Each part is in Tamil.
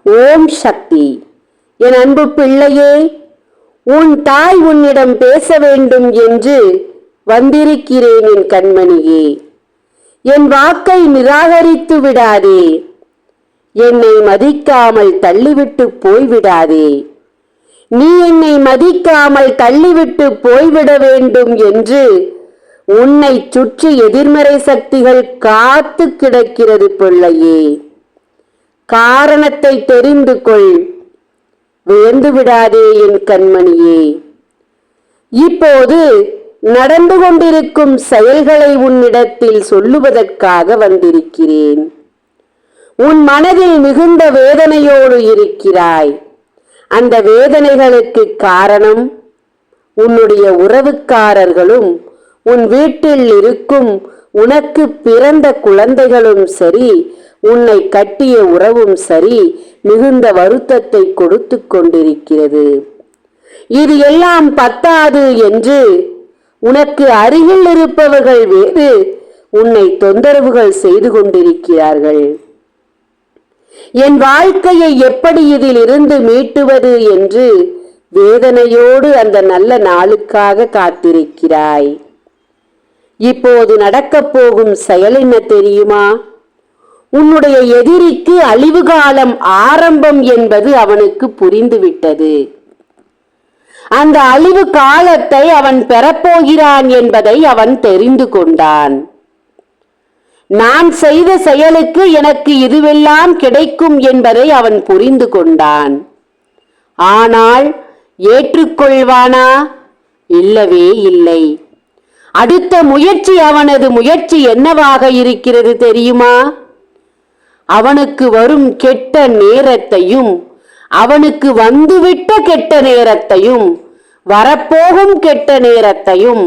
ஓம் சக்தி. என் அன்பு பிள்ளையே, உன் தாய் உன்னிடம் பேச வேண்டும் என்று வந்திருக்கிறேன் என் கண்மணியே. என் வாக்கை நிராகரித்து விடாதே. என்னை மதிக்காமல் தள்ளிவிட்டு போய்விடாதே. நீ என்னை மதிக்காமல் தள்ளிவிட்டு போய்விட வேண்டும் என்று உன்னை சுற்றி எதிர்மறை சக்திகள் காத்து கிடக்கிறது பிள்ளையே. காரணத்தை தெரிந்து கொள். வியந்து விடாதே என் கண்மணியே. இப்போது நடந்து கொண்டிருக்கும் செயல்களை உன்னிடத்தில் சொல்லுவதற்காக வந்திருக்கிறேன். உன் மனதில் மிகுந்த வேதனையோடு இருக்கிறாய். அந்த வேதனைகளுக்கு காரணம் உன்னுடைய உறவுக்காரர்களும் உன் வீட்டில் இருக்கும் உனக்கு பிறந்த குழந்தைகளும் சரி, உன்னை கட்டிய உறவும் சரி, மிகுந்த வருத்தத்தை கொடுத்து கொண்டிருக்கிறது. இது எல்லாம் பத்தாது என்று உனக்கு அருகில் இருப்பவர்கள் வேறு உன்னை தொந்தரவுகள் செய்து கொண்டிருக்கிறார்கள். என் வாழ்க்கையை எப்படி இதில் இருந்து மீட்டுவது என்று வேதனையோடு அந்த நல்ல நாளுக்காக காத்திருக்கிறாய். இப்போது நடக்கப் போகும் செயல் என்ன தெரியுமா? உன்னுடைய எதிரிக்கு அழிவு காலம் ஆரம்பம் என்பது அவனுக்கு புரிந்துவிட்டது. அந்த அழிவு காலத்தை அவன் பெறப்போகிறான் என்பதை அவன் தெரிந்து கொண்டான். நான் செய்த செயலுக்கு எனக்கு இதுவெல்லாம் கிடைக்கும் என்பதை அவன் புரிந்து கொண்டான். ஆனால் ஏற்றுக்கொள்வானா? இல்லவே இல்லை. அடுத்த முயற்சி, அவனது முயற்சி என்னவாக இருக்கிறது தெரியுமா? அவனுக்கு வரும் கெட்ட நேரத்தையும், அவனுக்கு வந்துவிட்ட கெட்ட நேரத்தையும், வரப்போகும் கெட்ட நேரத்தையும்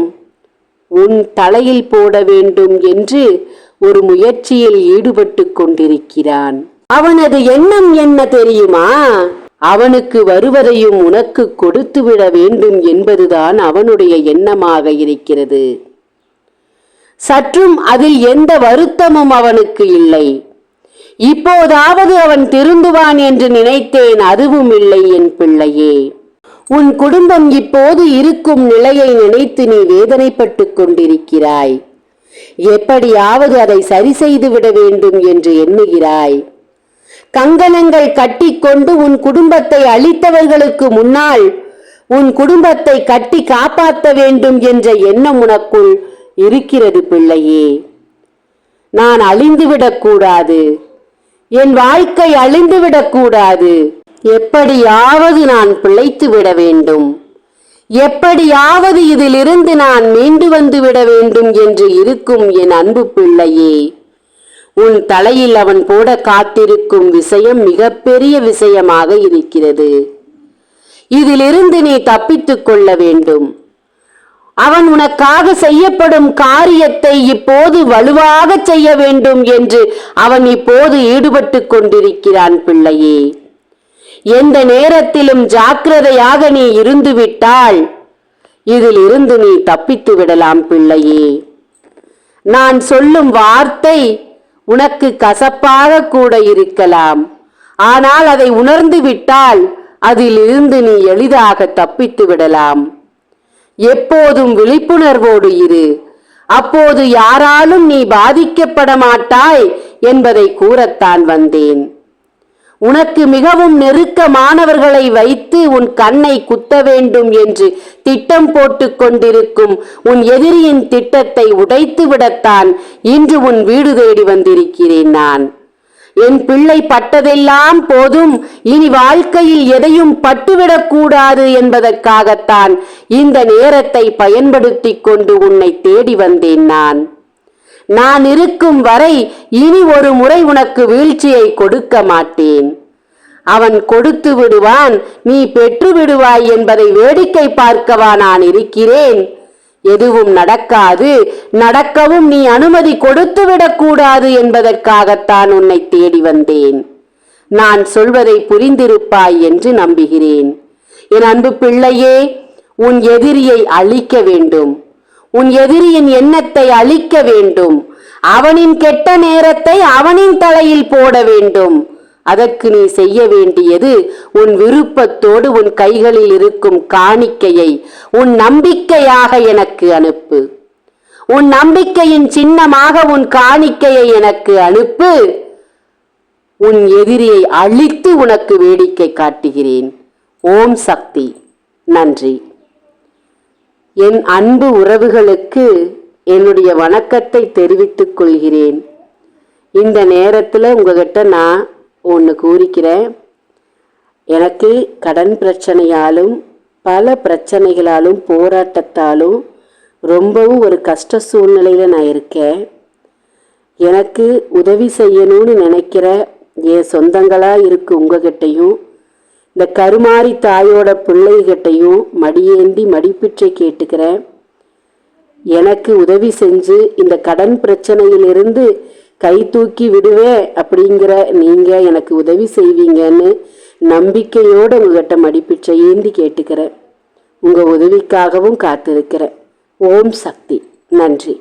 உன் தலையில் போட வேண்டும் என்று ஒரு முயற்சியில் ஈடுபட்டு கொண்டிருக்கிறான். அவனது எண்ணம் என்ன தெரியுமா? அவனுக்கு வருவதையும் உனக்கு கொடுத்துவிட வேண்டும் என்பதுதான் அவனுடைய எண்ணமாக இருக்கிறது. சற்றும் அதில் எந்த வருத்தமும் அவனுக்கு இல்லை. இப்போதாவது அவன் திருந்துவான் என்று நினைத்தேன், அதுவும் இல்லை என் பிள்ளையே. உன் குடும்பம் இப்போது இருக்கும் நிலையை நினைத்து நீ வேதனைப்பட்டு கொண்டிருக்கிறாய். எப்படியாவது அதை சரி செய்து விட வேண்டும் என்று எண்ணுகிறாய். கங்கணங்கள் கட்டிக்கொண்டு உன் குடும்பத்தை அழித்தவர்களுக்கு முன்னால் உன் குடும்பத்தை கட்டி காப்பாற்ற வேண்டும் என்ற எண்ணம் உனக்குள் இருக்கிறது பிள்ளையே. நான் அழிந்துவிடக் கூடாது, என் வாழ்க்கை அழிந்துவிடக் கூடாது, எப்படியாவது நான் பிழைத்து விட வேண்டும், எப்படியாவது இதிலிருந்து நான் மீண்டு வந்து விட வேண்டும் என்று இருக்கும் என் அன்பு பிள்ளையே. உன் தலையில் அவன் போட காத்திருக்கும் விஷயம் மிகப்பெரிய விஷயமாக இருக்கிறது. இதிலிருந்து நீ தப்பித்துக் கொள்ள வேண்டும். அவன் உனக்காக செய்யப்படும் காரியத்தை இப்போது வலுவாக செய்ய வேண்டும் என்று அவன் இப்போது ஈடுபட்டு கொண்டிருக்கிறான் பிள்ளையே. எந்த நேரத்திலும் ஜாக்கிரதையாக நீ இருந்துவிட்டால் இதில் இருந்து நீ தப்பித்து விடலாம் பிள்ளையே. நான் சொல்லும் வார்த்தை உனக்கு கசப்பாக கூட இருக்கலாம். ஆனால் அதை உணர்ந்து விட்டால் அதில் இருந்து நீ எளிதாக தப்பித்து விடலாம். எப்போதும் விழிப்புணர்வோடு இரு. அப்போது யாராலும் நீ பாதிக்கப்பட மாட்டாய் என்பதை கூறத்தான் வந்தேன். உனக்கு மிகவும் நெருக்கமானவர்களை வைத்து உன் கண்ணை குத்த வேண்டும் என்று திட்டம் போட்டு கொண்டிருக்கும் உன் எதிரியின் திட்டத்தை உடைத்து விடத்தான் இன்று உன் வீடு தேடி வந்திருக்கிறேன் நான். என் பிள்ளை பட்டதெல்லாம் போதும், இனி வாழ்க்கையில் எதையும் பட்டுவிடக்கூடாது என்பதற்காகத்தான் இந்த நேரத்தை பயன்படுத்தி கொண்டு உன்னை தேடி வந்தேன் நான். நான் இருக்கும் வரை இனி ஒரு முறை உனக்கு வீழ்ச்சியை கொடுக்க மாட்டேன். அவன் கொடுத்து விடுவான், நீ பெற்று விடுவாய் என்பதை வேடிக்கை பார்க்கவா நான் இருக்கிறேன்? எதுவும் நடக்காது, நடக்கவும் நீ அனுமதி கொடுத்து விடக்கூடாது என்பதற்காகத்தான் உன்னை தேடி வந்தேன். நான் சொல்வதை புரிந்திருப்பாய் என்று நம்புகிறேன். என் அன்பு பிள்ளையே, உன் எதிரியை அழிக்க வேண்டும். உன் எதிரியின் எண்ணத்தை அழிக்க வேண்டும். அவனின் கெட்ட நேரத்தை அவனின் தலையில் போட வேண்டும். அதற்கு நீ செய்ய வேண்டியது உன் விருப்பத்தோடு உன் கைகளில் இருக்கும் காணிக்கையை உன் நம்பிக்கையாக எனக்கு அனுப்பு. உன் நம்பிக்கையின் சின்னமாக உன் காணிக்கையை எனக்கு அனுப்பு. உன் எதிரியை அழித்து உனக்கு வேடிக்கை காட்டுகிறேன். ஓம் சக்தி. நன்றி. என் அன்பு உறவுகளுக்கு என்னுடைய வணக்கத்தை தெரிவித்துக் கொள்கிறேன். இந்த நேரத்தில் உங்ககிட்ட நான் ஒன்று கூறிக்கிறேன். எனக்கு கடன் பிரச்சனையாலும் பல பிரச்சனைகளாலும் போராட்டத்தாலும் ரொம்பவும் ஒரு கஷ்ட சூழ்நிலையில் நான் இருக்கேன். எனக்கு உதவி செய்யணும்னு நினைக்கிற என் சொந்தங்களாக இருக்கு உங்ககிட்டையும் இந்த கருமாரி தாயோட பிள்ளைகிட்டையும் மடியேந்தி மடிப்பிச்சை கேட்டுக்கிறேன். எனக்கு உதவி செஞ்சு இந்த கடன் பிரச்சனையிலிருந்து கை தூக்கி விடுவேன் அப்படிங்கிற நீங்கள் எனக்கு உதவி செய்வீங்கன்னு நம்பிக்கையோடு உங்ககிட்ட மடிப்பிச்சை ஏந்தி கேட்டுக்கிறேன். உங்கள் உதவிக்காகவும் காத்திருக்கிறேன். ஓம் சக்தி. நன்றி.